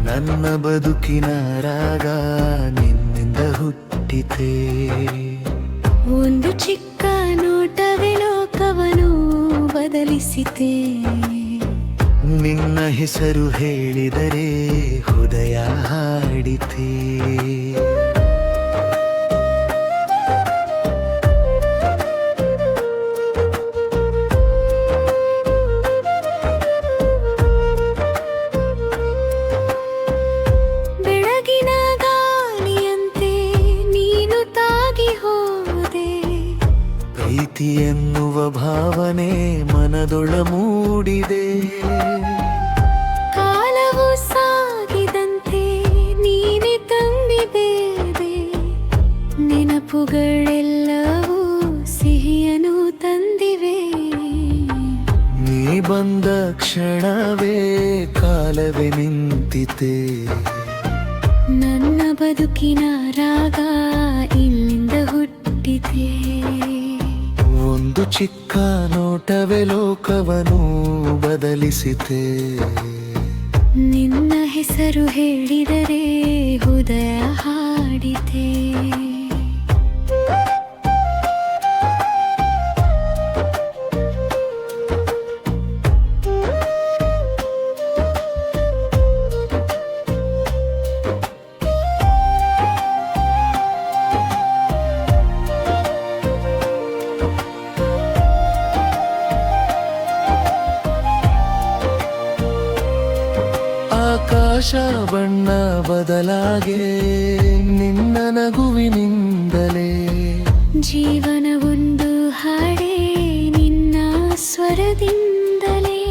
ನನ್ನ ಬದುಕಿನ ರಾಗ ನಿನ್ನಿಂದ ಹುಟ್ಟಿತೆ. ಒಂದು ಚಿಕ್ಕ ನೋಟವೇ ಲೋಕವನ್ನು ಬದಲಿಸಿತೆ. ನಿನ್ನ ಹೆಸರು ಹೇಳಿದರೆ ಹೃದಯ ಹಾಡಿತೆ. ಬೆಳಗಿನ ಗಾಳಿಯಂತೆ ನೀನು ತಾಗಿ ಹೋದೆ. ಪ್ರೀತಿ ಎನ್ನುವ ಭಾವನೆ ಮನದೊಳ ಮೂಡಿದೆ. ಕಾಲವು ಸಾಗಿದಂತೆ ನೀನೆ ತುಂಬಿಬೇದೆ. ನೆನಪುಗಳೆಲ್ಲವೂ ಸಿಹಿಯನು ತಂದಿವೆ. ನೀ ಬಂದ ಕ್ಷಣವೇ ಕಾಲವೇ ನಿಂತಿತೆ. ನನ್ನ ಬದುಕಿನ ರಾಗ ಇಲ್ಲಿಂದ ಹುಟ್ಟಿದೆ. ಒಂದು ಚಿಕ್ಕ ನೋಟವೇ ಲೋಕವನ್ನು ಬದಲಿಸಿತೆ. ನಿನ್ನ ಹೆಸರು ಹೇಳಿದರೆ ಹೃದಯ ಹಾಡಿದೆ. ಆಕಾಶ ಬಣ್ಣ ಬದಲಾಗೆ ನಿನ್ನ ನಗುವಿನಿಂದಲೇ. ಜೀವನ ಒಂದು ಹಾಡೇ ನಿನ್ನ ಸ್ವರದಿಂದಲೇ.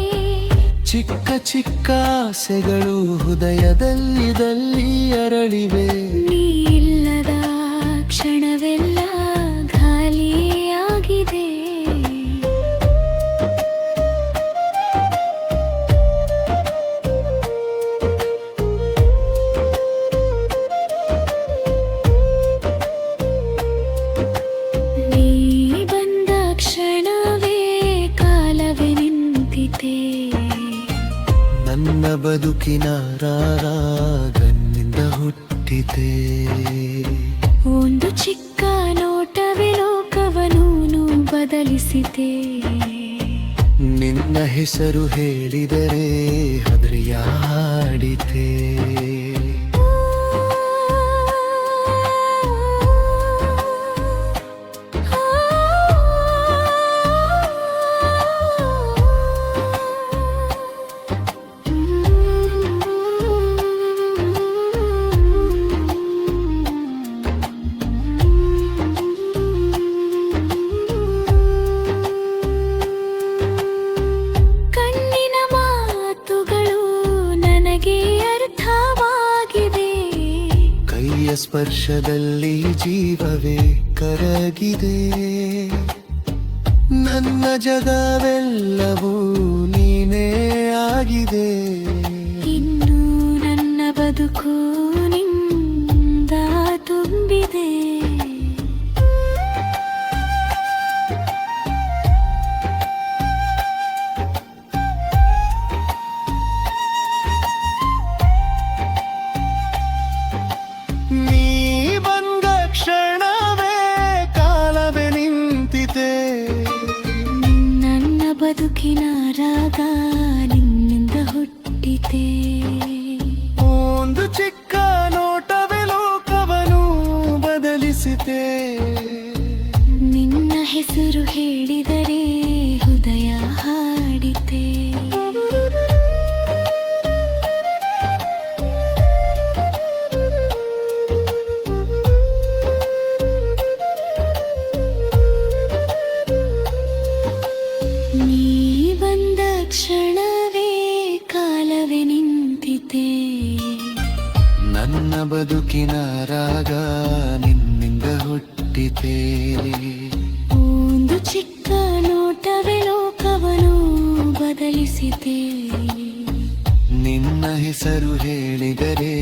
ಚಿಕ್ಕ ಚಿಕ್ಕ ಆಸೆಗಳು ಹೃದಯದಲ್ಲಿ ಅರಳಿವೆ. ನೀ ಇಲ್ಲದ ಕ್ಷಣವೆಲ್ಲ ಖಾಲಿಯಾಗಿದೆ. ನೀ ಬಂದ ಕ್ಷಣವೇ ಕಾಲವೇ ನಿಂತಿದೆ. ನನ್ನ ಬದುಕಿನ ರಾಗನಿಂದ ಹುಟ್ಟಿದೆ. ಒಂದು ಚಿಕ್ಕ ನೋಟವೇ ಲೋಕವನ್ನು ಬದಲಿಸಿದೆ. ನಿನ್ನ ಹೆಸರು ಹೇಳಿದರೆ ಹೃದಯ ಹಾಡಿತೆ. ಕಣ್ಣಿನ ಮಾತುಗಳು ನನಗೆ ಅರ್ಥವಾಗಿವೆ. ಕೈಯ ಸ್ಪರ್ಶದಲ್ಲಿ ಜೀವವೇ ಕರಗಿದೆ. ನನ್ನ ಜಗವೆಲ್ಲವೂ ನೀನೇ ಆಗಿದೆ. ಇನ್ನು ನನ್ನ ಬದುಕು ನಿಂದ ತುಂಬಿದೆ. ನೀ ಬಂದ ಕ್ಷಣವೇ ಕಾಲವೇ ನಿಂತಿದೆ. ನನ್ನ ಬದುಕಿನ ರಾಗ ನಿನ್ನಿಂದ ಹುಟ್ಟಿದೆ. ಒಂದು ಚಿಕ್ಕ ನೋಟವೇ ಲೋಕವನ್ನು ಬದಲಿಸಿದೆ. ನಿನ್ನ ಹೆಸರು ಹೇಳಿದರೆ ಹೃದಯ ಹಾಡಿದೆ. ನೀ ಬಂದ ಕ್ಷಣವೇ ಕಾಲವೇ ನಿಂತಿದೆ. ನನ್ನ ಬದುಕಿನ ರಾಗ ನಿನ್ನಿಂದ ಹುಟ್ಟಿದೆ. ಒಂದು ಚಿಕ್ಕ ನೋಟವೇ ಲೋಕವನ್ನು ಬದಲಿಸಿದೆ. ನಿನ್ನ ಹೆಸರು ಹೇಳಿದರೆ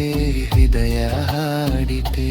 ಹೃದಯ ಹಾಡಿತೆ.